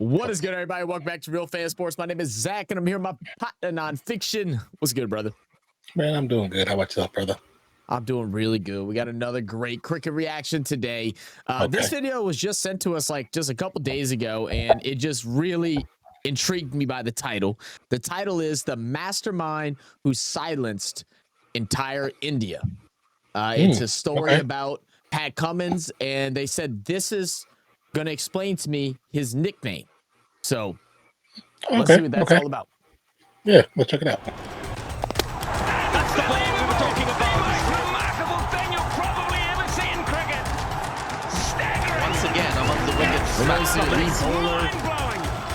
What is good, everybody? Welcome back to Real Fan Sports. My name is Zach, and I'm here with my partner, Nonpfixion. What's good, brother? Man, I'm doing good. How about yourself, brother? I'm doing really good. We got another great cricket reaction today. This video was just sent to us like just a couple days ago, and it just really intrigued me by the title. The title is The Mastermind Who Silenced Entire India. It's a story about Pat Cummins, and they said this is going to explain to me his nickname. So let's see what that's all about. Yeah, let's check it out. That's the player we were talking about. The most remarkable thing you'll probably ever see in cricket. Staggering. Once again, among the wickets. We might see a lead bowler,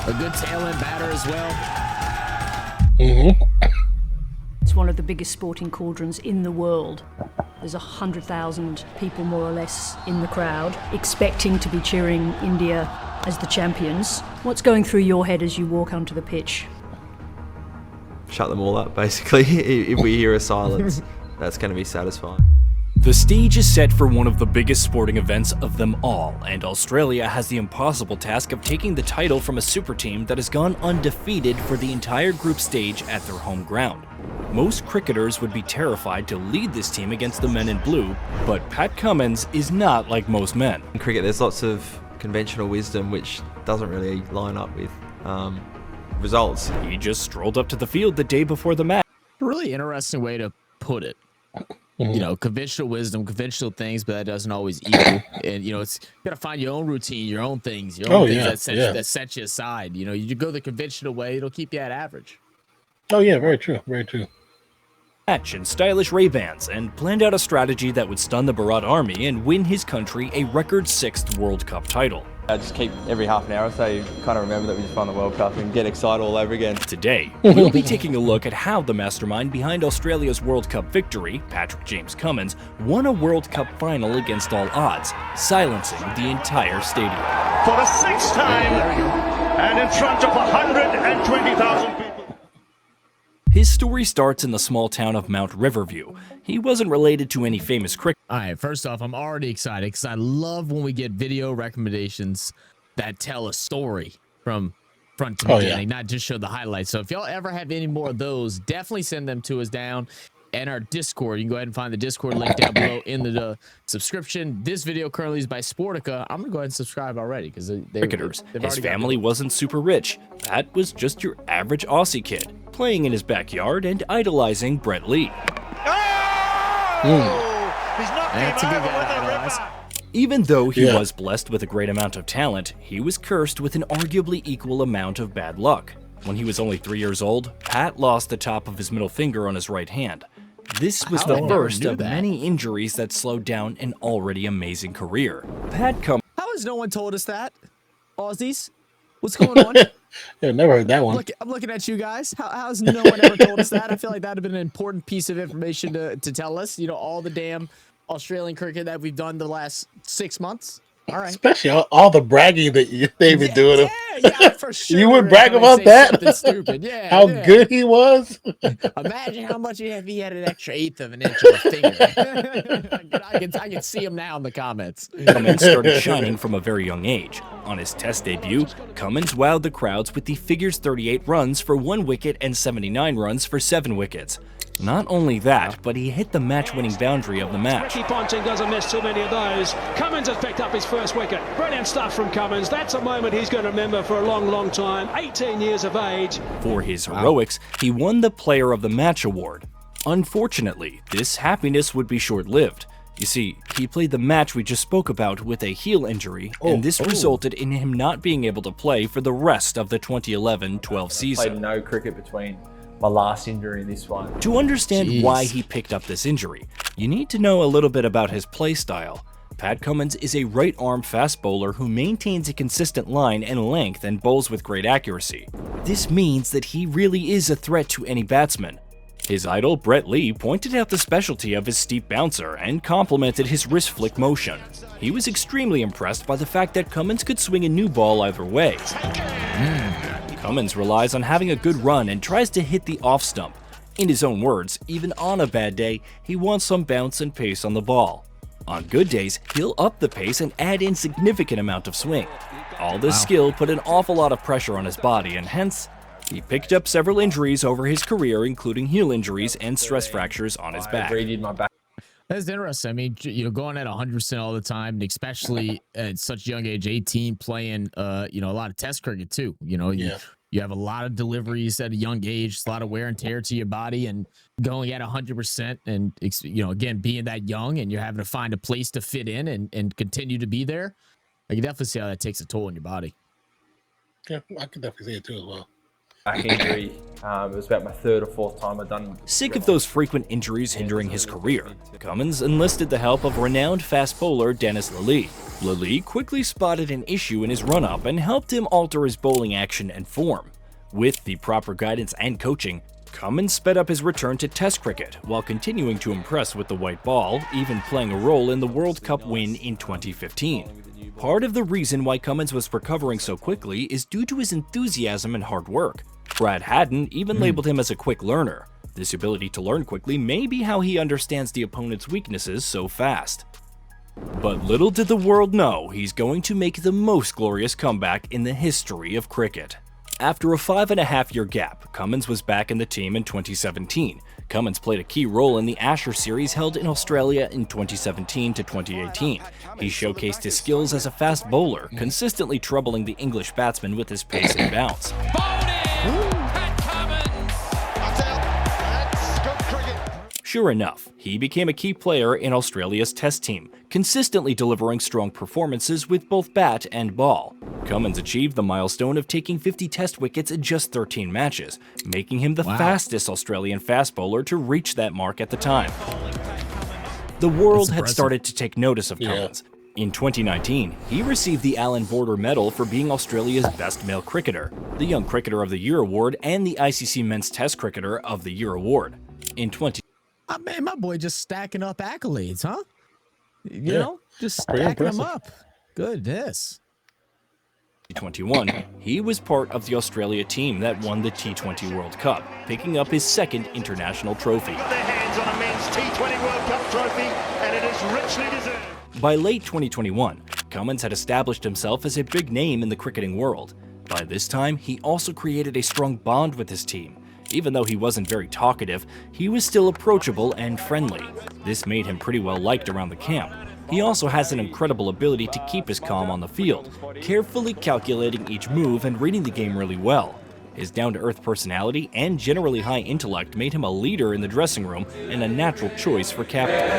a good tail-end batter as well. It's one of the biggest sporting cauldrons in the world. There's 100,000 people more or less in the crowd, expecting to be cheering India as the champions. What's going through your head as you walk onto the pitch? Shut them all up, basically. If we hear a silence, that's going to be satisfying. The stage is set for one of the biggest sporting events of them all, and Australia has the impossible task of taking the title from a super team that has gone undefeated for the entire group stage at their home ground. Most cricketers would be terrified to lead this team against the men in blue, but Pat Cummins is not like most men. In cricket, there's lots of conventional wisdom which doesn't really line up with results. He just strolled up to the field the day before the match. A really interesting way to put it. You know, conventional wisdom, conventional things, but that doesn't always equal. And, you know, it's you got to find your own routine, your own things, that set you aside. You know, you go the conventional way, it'll keep you at average. Oh, yeah, very true, very true. Match in stylish Ray-Bans and planned out a strategy that would stun the Bharat Army and win his country a record 6th World Cup title. I just keep every half an hour or so, you kind of remember that we just won the World Cup and get excited all over again. Today, we'll be taking a look at how the mastermind behind Australia's World Cup victory, Patrick James Cummins, won a World Cup final against all odds, silencing the entire stadium. For the 6th time, and in front of 120,000 people. His story starts in the small town of Mount Riverview. He wasn't related to any famous cricket. All right, first off, I'm already excited because I love when we get video recommendations that tell a story from front to beginning, not just show the highlights. So if y'all ever have any more of those, definitely send them to us down in our Discord. You can go ahead and find the Discord link down below in the subscription. This video currently is by Sportica. I'm going to go ahead and subscribe already because cricketers. His family wasn't super rich. Pat was just your average Aussie kid, playing in his backyard and idolizing Brett Lee. That's a good guy to idolize. Even though he was blessed with a great amount of talent, he was cursed with an arguably equal amount of bad luck. When he was only 3 years old, Pat lost the top of his middle finger on his right hand. This was the first of many injuries that slowed down an already amazing career. How has no one told us that? Aussies? What's going on? I've never heard that one. I'm looking at you guys. How has no one ever told us that? I feel like that would have been an important piece of information to tell us. You know, all the damn Australian cricket that we've done the last 6 months. All right. Especially all the bragging that they've been doing. Yeah, for sure. You would brag about that? Stupid. Yeah. How good he was? Imagine how much if he had an extra 1/8 of an inch of a finger. I can see him now in the comments. Cummins started shining from a very young age. On his test debut, Cummins wowed the crowds with the figures 38 runs for 1 wicket and 79 runs for 7 wickets. Not only that, but he hit the match-winning boundary of the match. Ricky Ponting doesn't miss too many of those. Cummins has picked up his first wicket. Brilliant stuff from Cummins. That's a moment he's going to remember for a long, long time. 18 years of age. For his heroics, he won the Player of the Match award. Unfortunately, this happiness would be short-lived. You see, he played the match we just spoke about with a heel injury, and this resulted in him not being able to play for the rest of the 2011-12 season. Played no cricket between my last injury and this one. To understand why he picked up this injury, you need to know a little bit about his play style. Pat Cummins is a right-arm fast bowler who maintains a consistent line and length and bowls with great accuracy. This means that he really is a threat to any batsman. His idol, Brett Lee, pointed out the specialty of his steep bouncer and complimented his wrist flick motion. He was extremely impressed by the fact that Cummins could swing a new ball either way. Cummins relies on having a good run and tries to hit the off stump. In his own words, even on a bad day, he wants some bounce and pace on the ball. On good days, he'll up the pace and add in significant amount of swing. All this skill put an awful lot of pressure on his body, and hence, he picked up several injuries over his career, including heel injuries and stress fractures on his back. That's interesting. I mean, going at 100% all the time, and especially at such a young age, 18, playing, a lot of test cricket too. You have a lot of deliveries at a young age, a lot of wear and tear to your body, and going at 100%, and again, being that young, and you're having to find a place to fit in and continue to be there. I can definitely see how that takes a toll on your body. Yeah, I can definitely see it too as well. Back injury. It was about my third or fourth time I'd done. Sick of those frequent injuries hindering his career, Cummins enlisted the help of renowned fast bowler Dennis Lillee. Lillee quickly spotted an issue in his run-up and helped him alter his bowling action and form. With the proper guidance and coaching, Cummins sped up his return to Test cricket while continuing to impress with the white ball, even playing a role in the World Cup win in 2015. Part of the reason why Cummins was recovering so quickly is due to his enthusiasm and hard work. Brad Haddon even labeled him as a quick learner. This ability to learn quickly may be how he understands the opponent's weaknesses so fast. But little did the world know he's going to make the most glorious comeback in the history of cricket. After a 5.5-year gap, Cummins was back in the team in 2017. Cummins played a key role in the Ashes series held in Australia in 2017 to 2018. He showcased his skills as a fast bowler, consistently troubling the English batsmen with his pace and bounce. Sure enough, he became a key player in Australia's Test team, consistently delivering strong performances with both bat and ball. Cummins achieved the milestone of taking 50 Test wickets in just 13 matches, making him the fastest Australian fast bowler to reach that mark at the time. The world had started to take notice of Cummins. In 2019, he received the Alan Border Medal for being Australia's best male cricketer, the Young Cricketer of the Year award, and the ICC Men's Test Cricketer of the Year award. In Man, my boy just stacking up accolades, huh? Just stacking them up. Goodness. 2021, he was part of the Australia team that won the T20 World Cup, picking up his second international trophy. Put their hands on a men's T20 World Cup trophy, and it is richly deserved. By late 2021, Cummins had established himself as a big name in the cricketing world. By this time, he also created a strong bond with his team. Even though he wasn't very talkative, he was still approachable and friendly. This made him pretty well liked around the camp. He also has an incredible ability to keep his calm on the field, carefully calculating each move and reading the game really well. His down-to-earth personality and generally high intellect made him a leader in the dressing room and a natural choice for captain.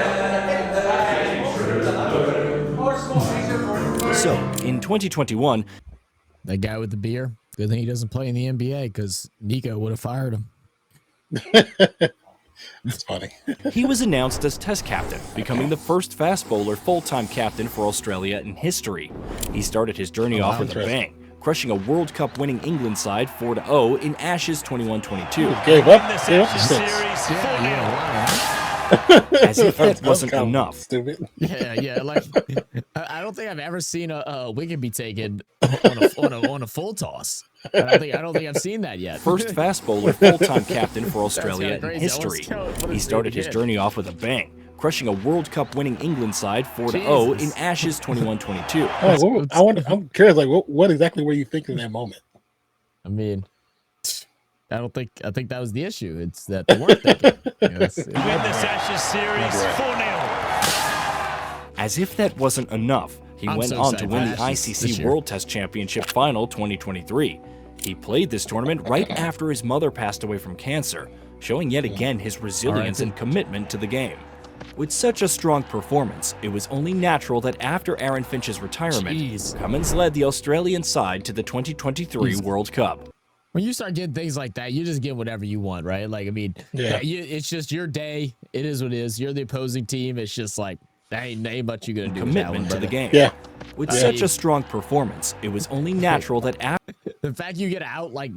So, in 2021, that guy with the beer, good thing he doesn't play in the NBA, because Nico would have fired him. That's funny. He was announced as Test captain, becoming the first fast bowler full-time captain for Australia in history. He started his journey off with a bang, crushing a World Cup winning England side 4-0 in Ashes 21-22. Gave up. As if that wasn't enough. Stupid. Yeah. Like, I don't think I've ever seen a wicket be taken on a full toss. I don't think I've seen that yet. First fast bowler full-time captain for Australia in history. He started his journey off with a bang, crushing a World Cup winning England side 4-0 in Ashes 21-22. I'm curious, like, what exactly were you thinking in that moment? I mean, I think that was the issue. It's that they weren't thinking. Win this Ashes series 4-0. As if that wasn't enough, he went on to win the ICC World Test Championship Final 2023. He played this tournament right after his mother passed away from cancer, showing yet again his resilience and commitment to the game. With such a strong performance, it was only natural that after Aaron Finch's retirement, Cummins led the Australian side to the 2023 World Cup. When you start getting things like that, you just get whatever you want, right? Like, I mean, it's just your day. It is what it is. You're the opposing team. It's just like, ain't much you gonna do. Commitment to the game. Yeah. With such a strong performance, it was only natural that after the fact you get out like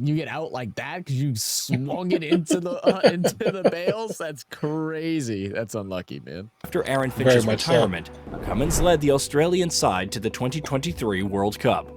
that because you swung it into the bales, that's crazy. That's unlucky, man. After Aaron Finch's retirement, Cummins led the Australian side to the 2023 World Cup.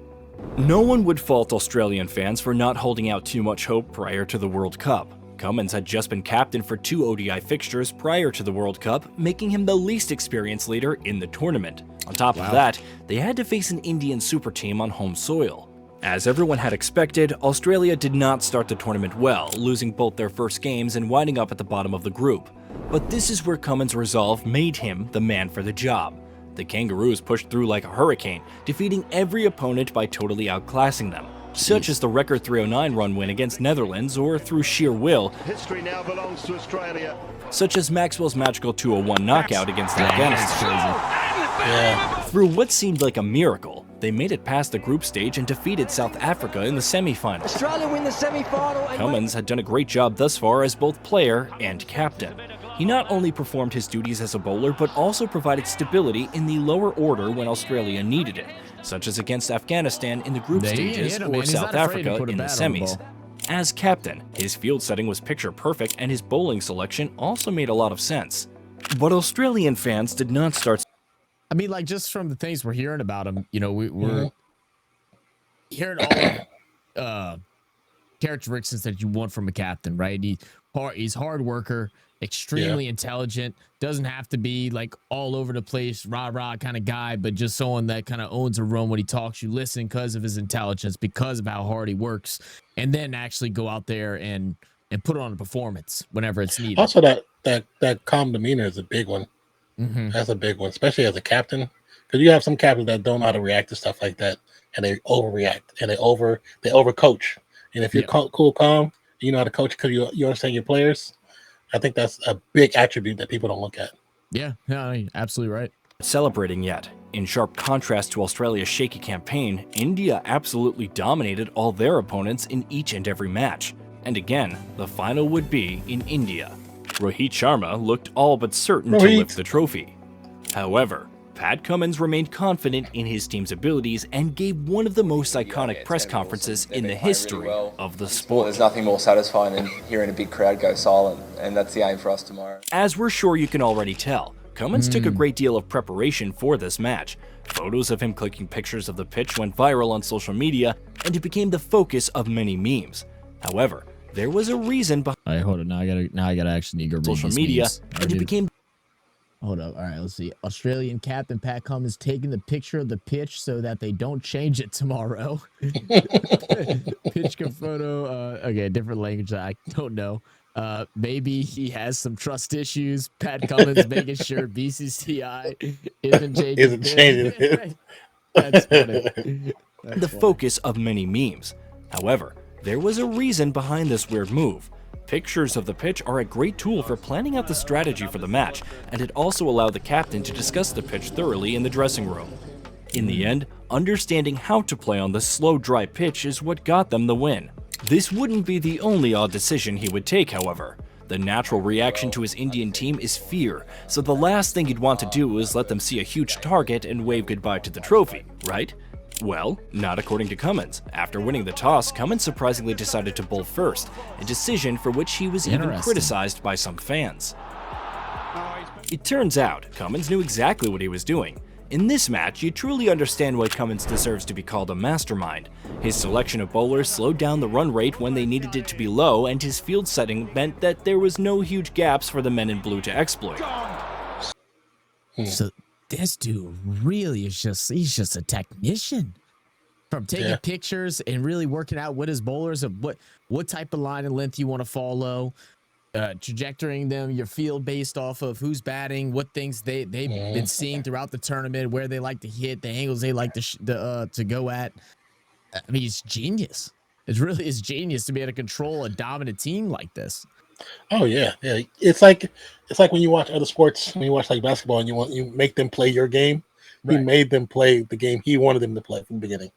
No one would fault Australian fans for not holding out too much hope prior to the World Cup. Cummins had just been captain for 2 ODI fixtures prior to the World Cup, making him the least experienced leader in the tournament. On top of that, they had to face an Indian super team on home soil. As everyone had expected, Australia did not start the tournament well, losing both their first games and winding up at the bottom of the group. But this is where Cummins' resolve made him the man for the job. The Kangaroos pushed through like a hurricane, defeating every opponent by totally outclassing them, such as the record 309 run win against Netherlands, or through sheer will, history now belongs to Australia, such as Maxwell's magical 201 knockout against Afghanistan. Through what seemed like a miracle, they made it past the group stage and defeated South Africa in the semi-finals. Australia win the semi-final. Cummins had done a great job thus far as both player and captain. He not only performed his duties as a bowler, but also provided stability in the lower order when Australia needed it, such as against Afghanistan in the group stages or South Africa in the semis. As captain, his field setting was picture perfect and his bowling selection also made a lot of sense. But Australian fans did not start. I mean, like, just from the things we're hearing about him, you know, we're hearing all characteristics that you want from a captain, right? He's hard worker, extremely intelligent, doesn't have to be like all over the place, rah-rah kind of guy, but just someone that kind of owns a room when he talks. You listen because of his intelligence, because of how hard he works, and then actually go out there and put on a performance whenever it's needed. Also, that calm demeanor is a big one. That's a big one, especially as a captain, because you have some captains that don't know how to react to stuff like that, and they overreact and they overcoach. And if you're cool, calm, you know how to coach because you understand your players. I think that's a big attribute that people don't look at. Yeah, absolutely right. Celebrating yet. In sharp contrast to Australia's shaky campaign, India absolutely dominated all their opponents in each and every match. And again, the final would be in India. Rohit Sharma looked all but certain to lift the trophy. However, Pat Cummins remained confident in his team's abilities and gave one of the most iconic press conferences in the history of the sport. There's nothing more satisfying than hearing a big crowd go silent, and that's the aim for us tomorrow. As we're sure you can already tell, Cummins took a great deal of preparation for this match. Photos of him clicking pictures of the pitch went viral on social media, and it became the focus of many memes. However, there was a reason behind. All right, hold on. Now I gotta actually go read social these media, memes. and it became. Hold up. All right, let's see. Australian captain Pat Cummins taking the picture of the pitch so that they don't change it tomorrow. Pitch photo. Okay, different language I don't know. Maybe he has some trust issues. Pat Cummins making sure BCCI isn't changing. That's funny. The focus of many memes. However, there was a reason behind this weird move. Pictures of the pitch are a great tool for planning out the strategy for the match, and it also allowed the captain to discuss the pitch thoroughly in the dressing room. In the end, understanding how to play on the slow, dry pitch is what got them the win. This wouldn't be the only odd decision he would take, however. The natural reaction to his Indian team is fear, so the last thing he'd want to do is let them see a huge target and wave goodbye to the trophy, right? Well, not according to Cummins. After winning the toss, Cummins surprisingly decided to bowl first, a decision for which he was even criticized by some fans. It turns out, Cummins knew exactly what he was doing. In this match, you truly understand why Cummins deserves to be called a mastermind. His selection of bowlers slowed down the run rate when they needed it to be low, and his field setting meant that there was no huge gaps for the men in blue to exploit. So this dude really is he's just a technician. From taking pictures and really working out with his bowlers of what type of line and length you want to follow, trajectorying them, your field based off of who's batting, what things they've been seeing throughout the tournament, where they like to hit, the angles they like to go at. I mean, it's genius. It really is genius to be able to control a dominant team like this. Oh yeah. It's like when you watch other sports, when you watch like basketball, and you make them play your game. He made them play the game he wanted them to play from the beginning.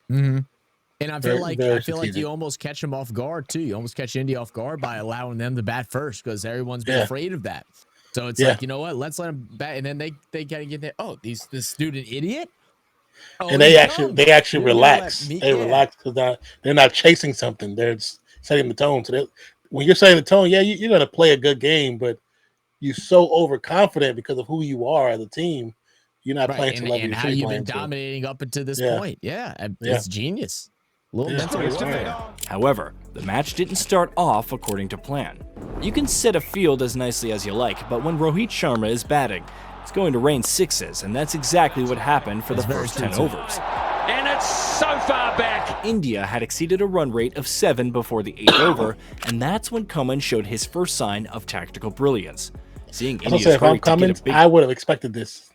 And I feel like you almost catch them off guard too. You almost catch India off guard by allowing them to bat first, because everyone's been afraid of that. So it's like, you know what? Let's let them bat, and then they kind of get there. Oh, this student idiot. Oh, and they actually relax. They relax because they're not chasing something. They're setting the tone. So when you're setting the tone, you're going to play a good game, but you're so overconfident because of who you are as a team. You're not playing to level and how you've been dominating up until this point. It's genius. Little mental warfare. However, The match didn't start off according to plan. You can set a field as nicely as you like, but when Rohit Sharma is batting, it's going to rain sixes, and that's exactly what happened for the first 10 overs. And it's so far back. India had exceeded a run rate of 7 before the 8th over, and that's when Cummins showed his first sign of tactical brilliance. Seeing India's if I'm hurry to get a Cummins, big... I would have expected this.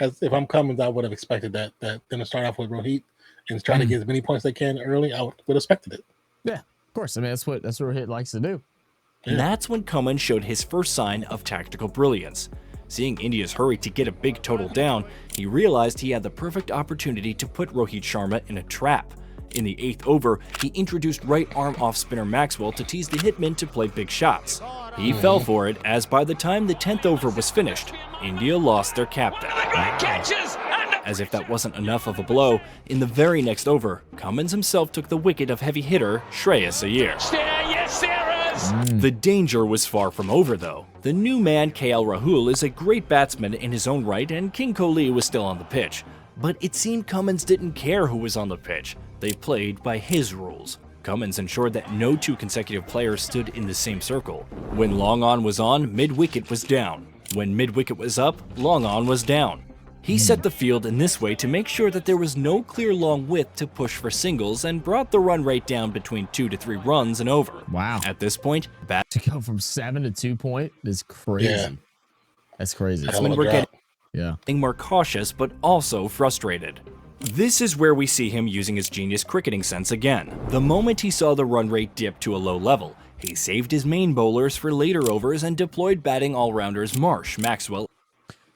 If I'm Cummins, I would have expected that them to start off with Rohit and try to get as many points they can early. I would have expected it. Yeah, of course. I mean, that's what Rohit likes to do. And that's when Cummins showed his first sign of tactical brilliance. Seeing India's hurry to get a big total down, he realized he had the perfect opportunity to put Rohit Sharma in a trap. In the 8th over, he introduced right-arm off-spinner Maxwell to tease the hitman to play big shots. He fell for it, as by the time the 10th over was finished, India lost their captain. As if that wasn't enough of a blow, in the very next over, Cummins himself took the wicket of heavy hitter Shreyas Iyer. The danger was far from over, though. The new man, KL Rahul, is a great batsman in his own right, and King Kohli was still on the pitch. But it seemed Cummins didn't care who was on the pitch. They played by his rules. Cummins ensured that no 2 consecutive players stood in the same circle. When long on was on, mid-wicket was down. When mid-wicket was up, long on was down. He set the field in this way to make sure that there was no clear long width to push for singles and brought the run rate down between 2 to 3 runs and over. Wow. At this point, To go from 7 to 2 point is crazy. Yeah. That's crazy. batsmen were getting Yeah. more cautious but also frustrated. This is where we see him using his genius cricketing sense again. The moment he saw the run rate dip to a low level, he saved his main bowlers for later overs and deployed batting all-rounders Marsh, Maxwell.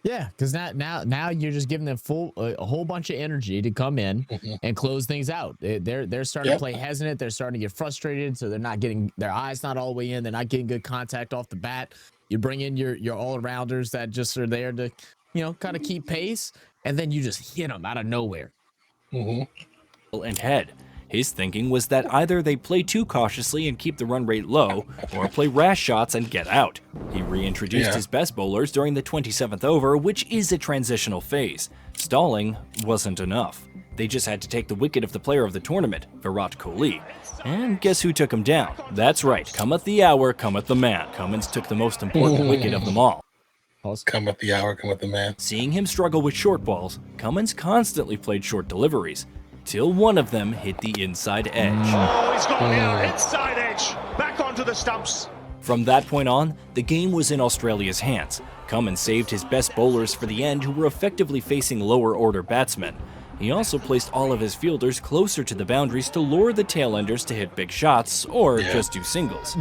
Yeah, because now you're just giving them a whole bunch of energy to come in and close things out. They're starting to play hesitant. They're starting to get frustrated, so they're not getting their eyes not all the way in. They're not getting good contact off the bat. You bring in your all-rounders that just are there to, kind of keep pace, and then you just hit them out of nowhere. And head. His thinking was that either they play too cautiously and keep the run rate low, or play rash shots and get out. He reintroduced his best bowlers during the 27th over, which is a transitional phase. Stalling wasn't enough. They just had to take the wicket of the player of the tournament, Virat Kohli. And guess who took him down? That's right, cometh the hour, cometh the man. Cummins took the most important wicket of them all. Cometh the hour, cometh the man. Seeing him struggle with short balls, Cummins constantly played short deliveries, till one of them hit the inside edge. Oh, he's got the inside edge. Back onto the stumps. From that point on, the game was in Australia's hands. Cummins saved his best bowlers for the end, who were effectively facing lower-order batsmen. He also placed all of his fielders closer to the boundaries to lure the tailenders to hit big shots, or just do singles.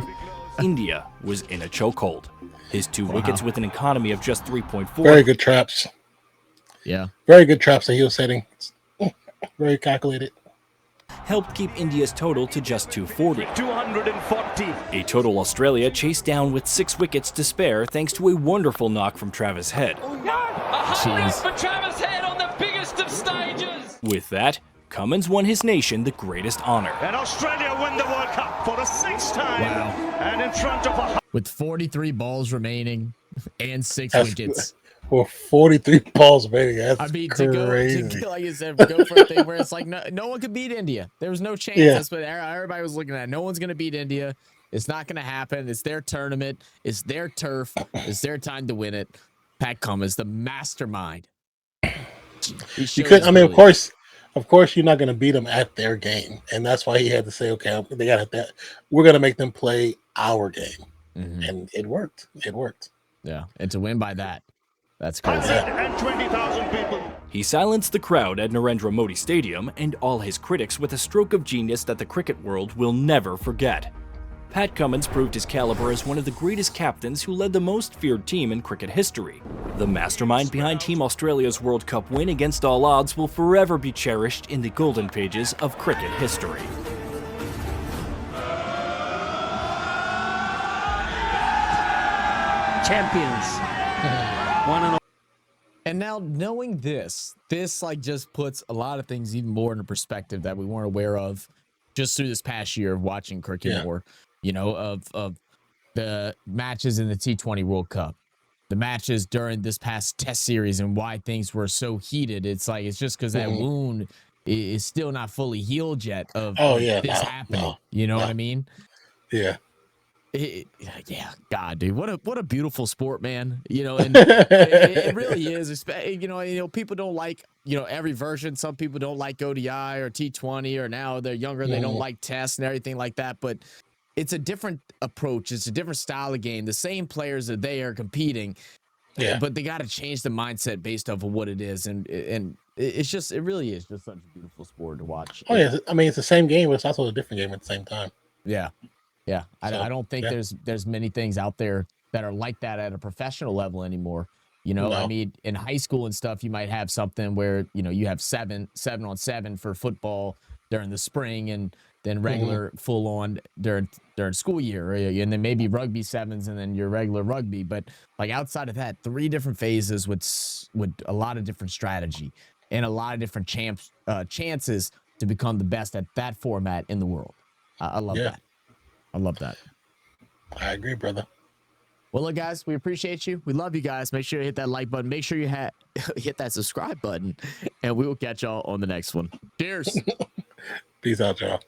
India was in a chokehold. His 2 wickets with an economy of just 3.4. Very good traps. Yeah. Very good traps that he was setting. Very calculated. Helped keep India's total to just 240. 240. A total Australia chased down with 6 wickets to spare thanks to a wonderful knock from Travis Head. A home run for Travis Head on the biggest of stages. With that, Cummins won his nation the greatest honor. And Australia win the World Cup for the 6th time. Wow. And in front of a... With 43 balls remaining and 6 wickets. For 43 balls remaining, that's to go, like you said, go for a thing where it's like no one could beat India. There was no chance. That's what everybody was looking at. No one's going to beat India. It's not going to happen. It's their tournament. It's their turf. It's their time to win it. Pat Cummins, the mastermind. You could, of course, you're not going to beat them at their game, and that's why he had to say, okay, they got that. We're going to make them play our game, and it worked. It worked. Yeah, and to win by that. That's crazy. 120,000 people. He silenced the crowd at Narendra Modi Stadium and all his critics with a stroke of genius that the cricket world will never forget. Pat Cummins proved his caliber as one of the greatest captains who led the most feared team in cricket history. The mastermind behind Team Australia's World Cup win against all odds will forever be cherished in the golden pages of cricket history. Champions. And now knowing this like just puts a lot of things even more into perspective that we weren't aware of just through this past year of watching cricket more, of the matches in the T20 World Cup, the matches during this past test series and why things were so heated. It's like, it's just because that wound is still not fully healed yet of this happening. You know what I mean? Yeah. Yeah, God, dude, what a beautiful sport, man. You know, and it really is. You know, people don't like, you know, every version. Some people don't like ODI or T20, or now they're younger, they don't like tests and everything like that. But it's a different approach. It's a different style of game. The same players are there competing, but they got to change the mindset based off of what it is, and it really is just such a beautiful sport to watch. Oh yeah, I mean it's the same game, but it's also a different game at the same time. Yeah. Yeah, I don't think there's many things out there that are like that at a professional level anymore. You know, I mean, in high school and stuff, you might have something where, you know, you have 7-on-7 for football during the spring, and then regular full on during school year, and then maybe rugby sevens, and then your regular rugby. But like outside of that, 3 different phases with a lot of different strategy and a lot of different chances to become the best at that format in the world. I love that. I love that. I agree, brother. Well, look, guys, we appreciate you. We love you guys. Make sure you hit that like button. Make sure you hit that subscribe button, and we will catch y'all on the next one. Cheers. Peace out, y'all.